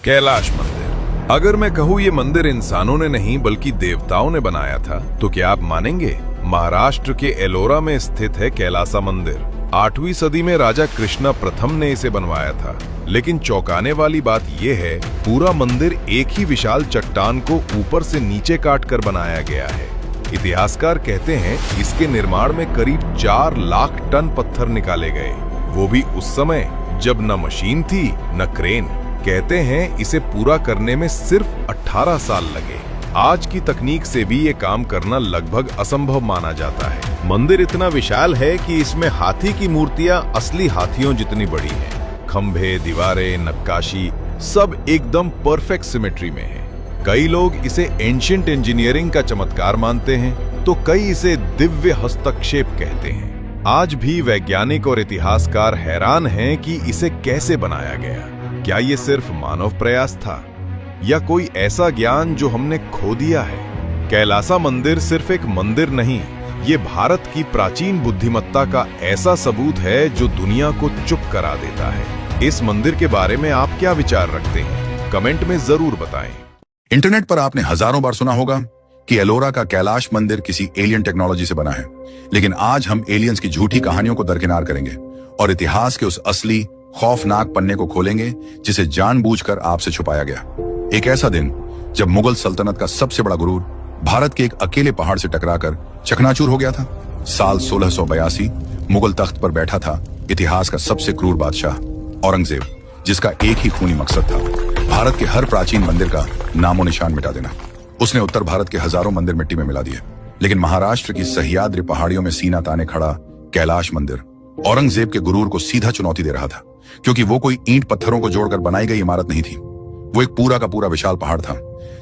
कैलाश मंदिर। अगर मैं कहूँ ये मंदिर इंसानों ने नहीं बल्कि देवताओं ने बनाया था तो क्या आप मानेंगे? महाराष्ट्र के एलोरा में स्थित है कैलासा मंदिर। 8वीं सदी में राजा कृष्णा प्रथम ने इसे बनवाया था। लेकिन चौंकाने वाली बात यह है, पूरा मंदिर एक ही विशाल चट्टान को ऊपर से नीचे काट कर बनाया गया है। इतिहासकार कहते हैं इसके निर्माण में करीब 4 लाख टन पत्थर निकाले गए, वो भी उस समय जब न मशीन थी न क्रेन। कहते हैं इसे पूरा करने में सिर्फ 18 साल लगे। आज की तकनीक से भी ये काम करना लगभग असंभव माना जाता है। मंदिर इतना विशाल है कि इसमें हाथी की मूर्तियां असली हाथियों जितनी बड़ी हैं। खंभे, दीवारें, नक्काशी सब एकदम परफेक्ट सिमेट्री में है। कई लोग इसे एंशिएंट इंजीनियरिंग का चमत्कार मानते हैं तो कई इसे दिव्य हस्तक्षेप कहते हैं। आज भी वैज्ञानिक और इतिहासकार हैरान हैं कि इसे कैसे बनाया गया। क्या ये सिर्फ मानव प्रयास था या कोई ऐसा ज्ञान जो हमने खो दिया है? कैलासा मंदिर सिर्फ एक मंदिर नहीं, ये भारत की प्राचीन बुद्धिमत्ता का ऐसा सबूत है जो दुनिया को चुप करा देता है। इस मंदिर के बारे में आप क्या विचार रखते हैं? कमेंट में जरूर बताएं। इंटरनेट पर आपने हजारों बार सुना होगा कि एलोरा का कैलाश मंदिर किसी एलियन टेक्नोलॉजी से बना है, लेकिन आज हम एलियंस की झूठी कहानियों को दरकिनार करेंगे और इतिहास के उस असली खौफनाक पन्ने को खोलेंगे जिसे जानबूझकर आपसे छुपाया गया। एक ऐसा दिन जब मुगल सल्तनत का सबसे बड़ा गुरूर भारत के एक अकेले पहाड़ से टकराकर चकनाचूर हो गया था। साल 1682 मुगल तख्त पर बैठा था इतिहास का सबसे क्रूर बादशाह औरंगजेब, जिसका एक ही खूनी मकसद था, भारत के हर प्राचीन मंदिर का नामो निशान मिटा देना। उसने उत्तर भारत के हजारों मंदिर मिट्टी में मिला दिए, लेकिन महाराष्ट्र की सह्याद्री पहाड़ियों में सीना ताने खड़ा कैलाश मंदिर औरंगजेब के गुरूर को सीधा चुनौती दे रहा था, क्योंकि वो कोई ईंट पत्थरों को जोड़कर बनाई गई इमारत नहीं थी। वो एक पूरा का पूरा विशाल पहाड़ था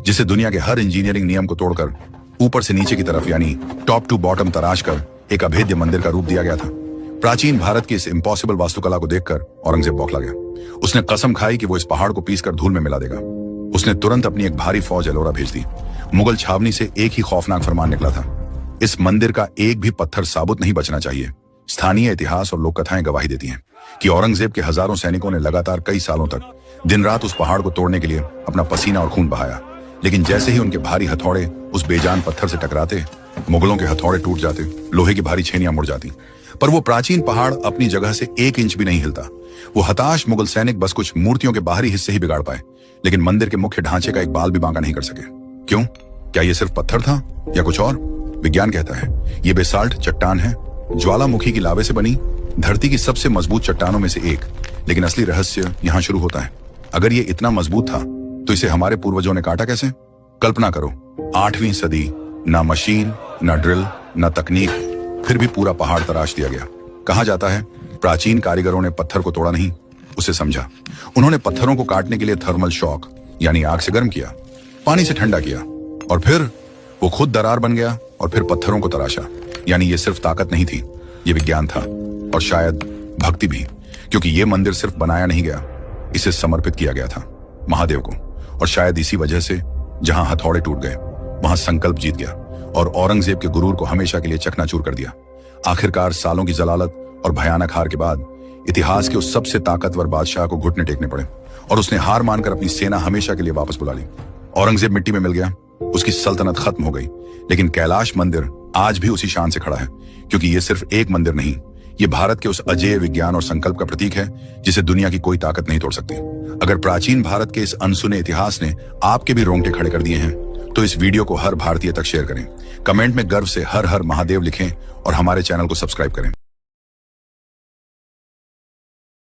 जिसे दुनिया के हर इंजीनियरिंग नियम को तोड़कर ऊपर से नीचे की तरफ यानी टॉप टू बॉटम तराश कर एक अभेद्य मंदिर का रूप दिया गया था। प्राचीन भारत की इस इम्पॉसिबल वास्तुकला को देखकर औरंगजेब बौखला गया। उसने कसम खाई कि वो इस पहाड़ को पीसकर धूल में मिला देगा। उसने तुरंत अपनी एक भारी फौज एलोरा भेज दी। मुगल छावनी से एक ही खौफनाक फरमान निकला था, इस मंदिर का एक भी पत्थर साबुत नहीं बचना चाहिए। स्थानीय इतिहास और लोक कथाएं गवाही देती हैं कि औरंगजेब के हजारों सैनिकों ने लगातार कई सालों तक दिन रात उस पहाड़ को तोड़ने के लिए अपना पसीना और खून बहाया, लेकिन जैसे ही उनके भारी हथौड़े उस बेजान पत्थर से टकराते, मुगलों के हथौड़े टूट जाते, लोहे की भारी छेनियां मुड़ जाती, पर वो प्राचीन पहाड़ अपनी जगह से 1 इंच भी नहीं हिलता। वो हताश मुगल सैनिक बस कुछ मूर्तियों के बाहरी हिस्से ही बिगाड़ पाए, लेकिन मंदिर के मुख्य ढांचे का एक बाल भी बांका नहीं कर सके। क्यों? क्या ये सिर्फ पत्थर था या कुछ और? विज्ञान कहता है ये बेसाल्ट चट्टान है, ज्वालामुखी की लावे से बनी धरती की सबसे मजबूत चट्टानों में से एक। लेकिन असली रहस्य यहाँ शुरू होता है। अगर ये इतना मजबूत था तो इसे हमारे पूर्वजों ने काटा कैसे? कल्पना करो, 8वीं सदी, ना मशीन, ना ड्रिल, ना तकनीक, फिर भी पूरा पहाड़ तराश दिया गया। कहा जाता है प्राचीन कारीगरों ने पत्थर को तोड़ा नहीं, उसे समझा। उन्होंने पत्थरों को काटने के लिए थर्मल शॉक यानी आग से गर्म किया, पानी से ठंडा किया, और फिर वो खुद दरार बन गया और फिर पत्थरों को तराशा। यानी ये सिर्फ ताकत नहीं थी, ये विज्ञान था और शायद भक्ति भी, क्योंकि ये मंदिर सिर्फ बनाया नहीं गया, इसे समर्पित किया गया था महादेव को। और शायद इसी वजह से जहां हथौड़े टूट गए वहां संकल्प जीत गया और औरंगजेब के गुरूर को हमेशा के लिए चकनाचूर कर दिया। आखिरकार सालों की जलालत और भयानक हार के बाद इतिहास के उस सबसे ताकतवर बादशाह को घुटने टेकने पड़े और उसने हार मानकर अपनी सेना हमेशा के लिए वापस बुला ली। औरंगजेब मिट्टी में मिल गया, उसकी सल्तनत खत्म हो गई, लेकिन कैलाश मंदिर आज भी उसी शान से खड़ा है, क्योंकि ये सिर्फ एक मंदिर नहीं, ये भारत के उस अजेय विज्ञान और संकल्प का प्रतीक है जिसे दुनिया की कोई ताकत नहीं तोड़ सकती। अगर प्राचीन भारत के इस अनसुने इतिहास ने आपके भी रोंगटे खड़े कर दिए हैं तो इस वीडियो को हर भारतीय तक शेयर करें। कमेंट में गर्व से हर हर महादेव लिखें और हमारे चैनल को सब्सक्राइब करें।